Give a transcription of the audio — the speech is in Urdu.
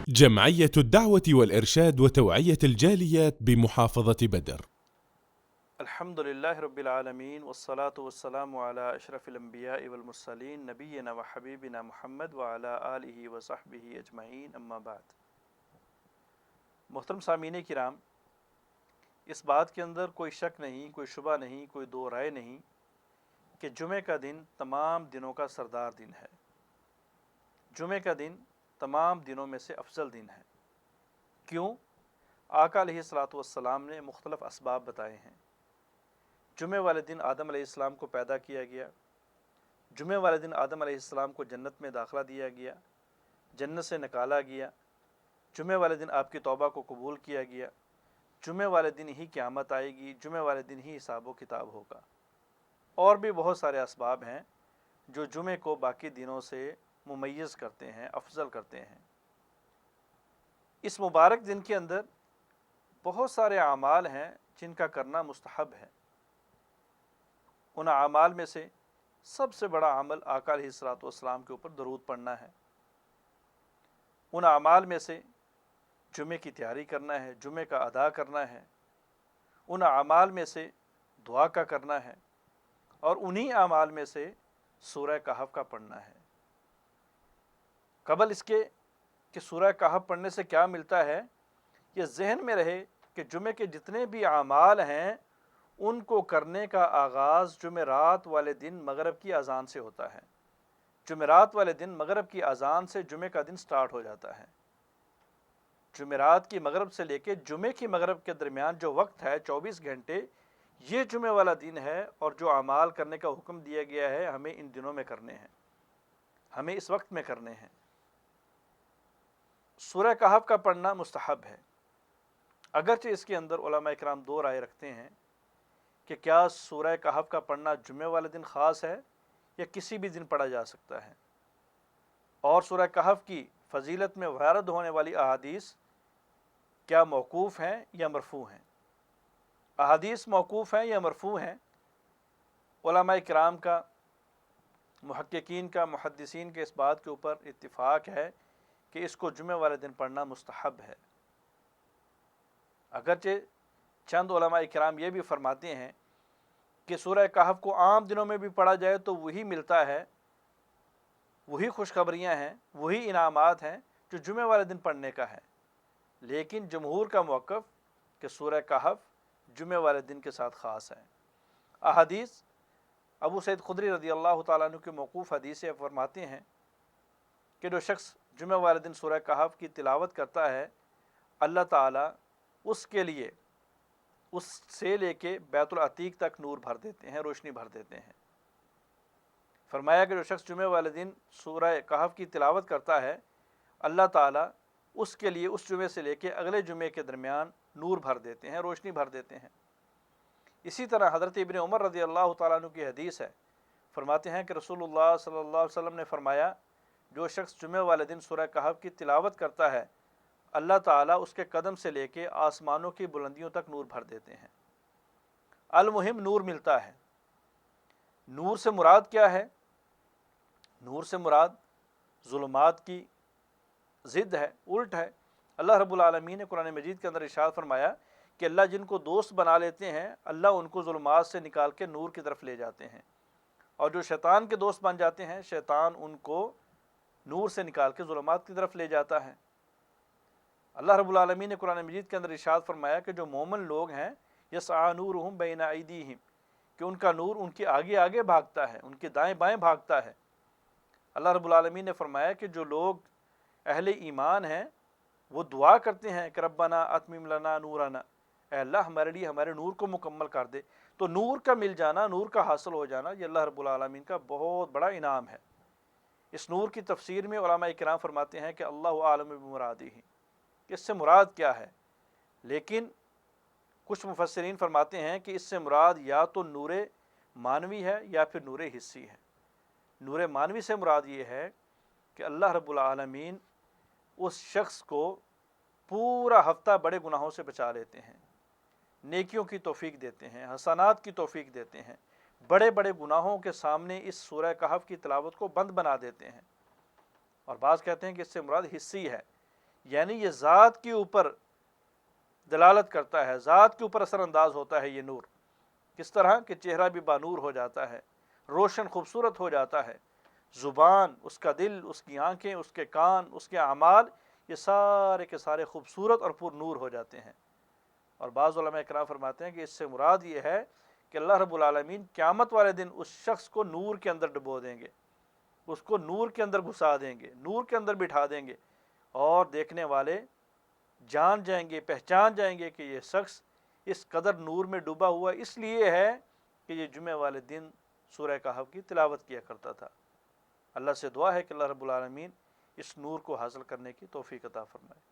جمعية الدعوة والإرشاد وتوعية الجاليات بمحافظة بدر. الحمد للہ رب العالمین والصلاة والسلام علی اشرف الانبیاء والمرسلین نبینا و حبیبنا محمد وعلی آلہ وصحبہ اجمعین اما بعد۔ محترم سامعین کرام، اس بات کے اندر کوئی شک نہیں، کوئی شبہ نہیں، کوئی دو رائے نہیں کہ جمعہ کا دن تمام دنوں کا سردار دن ہے۔ جمعہ کا دن تمام دنوں میں سے افضل دن ہے۔ کیوں؟ آقا علیہ الصلاۃ والسلام نے مختلف اسباب بتائے ہیں۔ جمعہ والے دن آدم علیہ السلام کو پیدا کیا گیا، جمعہ والے دن آدم علیہ السلام کو جنت میں داخلہ دیا گیا، جنت سے نکالا گیا، جمعہ والے دن آپ کی توبہ کو قبول کیا گیا، جمعہ والے دن ہی قیامت آئے گی، جمعہ والے دن ہی حساب و کتاب ہوگا۔ اور بھی بہت سارے اسباب ہیں جو جمعہ کو باقی دنوں سے ممیز کرتے ہیں، افضل کرتے ہیں۔ اس مبارک دن کے اندر بہت سارے اعمال ہیں جن کا کرنا مستحب ہے۔ ان اعمال میں سے سب سے بڑا عمل آقا علیہ الصلاۃ والسلام کے اوپر درود پڑھنا ہے۔ ان اعمال میں سے جمعے کی تیاری کرنا ہے، جمعے کا ادا کرنا ہے۔ ان اعمال میں سے دعا کا کرنا ہے، اور انہی اعمال میں سے سورہ کہف کا پڑھنا ہے۔ قبل اس کے کہ سورہ کہف پڑھنے سے کیا ملتا ہے، یہ ذہن میں رہے کہ جمعے کے جتنے بھی اعمال ہیں ان کو کرنے کا آغاز جمعرات والے دن مغرب کی اذان سے ہوتا ہے۔ جمعرات والے دن مغرب کی اذان سے جمعے کا دن سٹارٹ ہو جاتا ہے۔ جمعرات کی مغرب سے لے کے جمعے کی مغرب کے درمیان جو وقت ہے 24 گھنٹے، یہ جمعے والا دن ہے، اور جو اعمال کرنے کا حکم دیا گیا ہے ہمیں ان دنوں میں کرنے ہیں، ہمیں اس وقت میں کرنے ہیں۔ سورہ کہف کا پڑھنا مستحب ہے، اگرچہ اس کے اندر علماء کرام دو رائے رکھتے ہیں کہ کیا سورہ کہف کا پڑھنا جمعہ والے دن خاص ہے یا کسی بھی دن پڑھا جا سکتا ہے، اور سورہ کہف کی فضیلت میں وارد ہونے والی احادیث کیا موقوف ہیں یا مرفوع ہیں۔ احادیث موقوف ہیں یا مرفوع ہیں، علماء کرام کا، محققین کا، محدثین کے اس بات کے اوپر اتفاق ہے کہ اس کو جمعہ والے دن پڑھنا مستحب ہے۔ اگرچہ چند علماء کرام یہ بھی فرماتے ہیں کہ سورہ کہف کو عام دنوں میں بھی پڑھا جائے تو وہی ملتا ہے، وہی خوشخبریاں ہیں، وہی انعامات ہیں جو جمعہ والے دن پڑھنے کا ہے۔ لیکن جمہور کا موقف کہ سورہ کہف جمعہ والے دن کے ساتھ خاص ہے۔ احادیث ابو سعید خدری رضی اللہ تعالیٰ عنہ کے موقوف حدیث فرماتے ہیں کہ جو شخص جمعہ والے دن سورہ کہف کی تلاوت کرتا ہے، اللہ تعالیٰ اس کے لیے اس سے لے کے بیت العتیق تک نور بھر دیتے ہیں، روشنی بھر دیتے ہیں۔ فرمایا کہ جو شخص جمعہ والے دن سورہ کہف کی تلاوت کرتا ہے، اللہ تعالیٰ اس کے لیے اس جمعے سے لے کے اگلے جمعے کے درمیان نور بھر دیتے ہیں، روشنی بھر دیتے ہیں۔ اسی طرح حضرت ابن عمر رضی اللہ تعالیٰ عنہ کی حدیث ہے، فرماتے ہیں کہ رسول اللہ صلی اللہ علیہ وسلم نے فرمایا جو شخص جمعہ والے دن سورہ کہف کی تلاوت کرتا ہے، اللہ تعالیٰ اس کے قدم سے لے کے آسمانوں کی بلندیوں تک نور بھر دیتے ہیں۔ المہم نور ملتا ہے۔ نور سے مراد کیا ہے؟ نور سے مراد ظلمات کی ضد ہے، الٹ ہے۔ اللہ رب العالمین نے قرآن مجید کے اندر ارشاد فرمایا کہ اللہ جن کو دوست بنا لیتے ہیں اللہ ان کو ظلمات سے نکال کے نور کی طرف لے جاتے ہیں، اور جو شیطان کے دوست بن جاتے ہیں شیطان ان کو نور سے نکال کے ظلمات کی طرف لے جاتا ہے۔ اللہ رب العالمین نے قرآن مجید کے اندر ارشاد فرمایا کہ جو مومن لوگ ہیں یسعی نورہم بین ایدیہم، کہ ان کا نور ان کے آگے آگے بھاگتا ہے، ان کے دائیں بائیں بھاگتا ہے۔ اللہ رب العالمین نے فرمایا کہ جو لوگ اہل ایمان ہیں وہ دعا کرتے ہیں کہ ربنا اتمم لنا نورنا، اے اللہ ہمارے لیے ہمارے نور کو مکمل کر دے۔ تو نور کا مل جانا، نور کا حاصل ہو جانا، یہ اللہ رب العالمین کا بہت بڑا انعام ہے۔ اس نور کی تفسیر میں علماء کرام فرماتے ہیں کہ اللہ عالم بمرادہ، کہ اس سے مراد کیا ہے، لیکن کچھ مفسرین فرماتے ہیں کہ اس سے مراد یا تو نور مانوی ہے یا پھر نور حسی ہے۔ نور مانوی سے مراد یہ ہے کہ اللہ رب العالمین اس شخص کو پورا ہفتہ بڑے گناہوں سے بچا لیتے ہیں، نیکیوں کی توفیق دیتے ہیں، حسنات کی توفیق دیتے ہیں، بڑے بڑے گناہوں کے سامنے اس سورہ کہف کی تلاوت کو بند بنا دیتے ہیں۔ اور بعض کہتے ہیں کہ اس سے مراد حصی ہے، یعنی یہ ذات کے اوپر دلالت کرتا ہے، ذات کے اوپر اثر انداز ہوتا ہے یہ نور۔ کس طرح کہ چہرہ بھی بانور ہو جاتا ہے، روشن خوبصورت ہو جاتا ہے، زبان، اس کا دل، اس کی آنکھیں، اس کے کان، اس کے اعمال، یہ سارے کے سارے خوبصورت اور پر نور ہو جاتے ہیں۔ اور بعض علماء کرام فرماتے ہیں کہ اس سے مراد یہ ہے کہ اللہ رب العالمین قیامت والے دن اس شخص کو نور کے اندر ڈبو دیں گے، اس کو نور کے اندر گھسا دیں گے، نور کے اندر بٹھا دیں گے، اور دیکھنے والے جان جائیں گے، پہچان جائیں گے کہ یہ شخص اس قدر نور میں ڈوبا ہوا اس لیے ہے کہ یہ جمعہ والے دن سورہ کہف کی تلاوت کیا کرتا تھا۔ اللہ سے دعا ہے کہ اللہ رب العالمین اس نور کو حاصل کرنے کی توفیق عطا فرمائے۔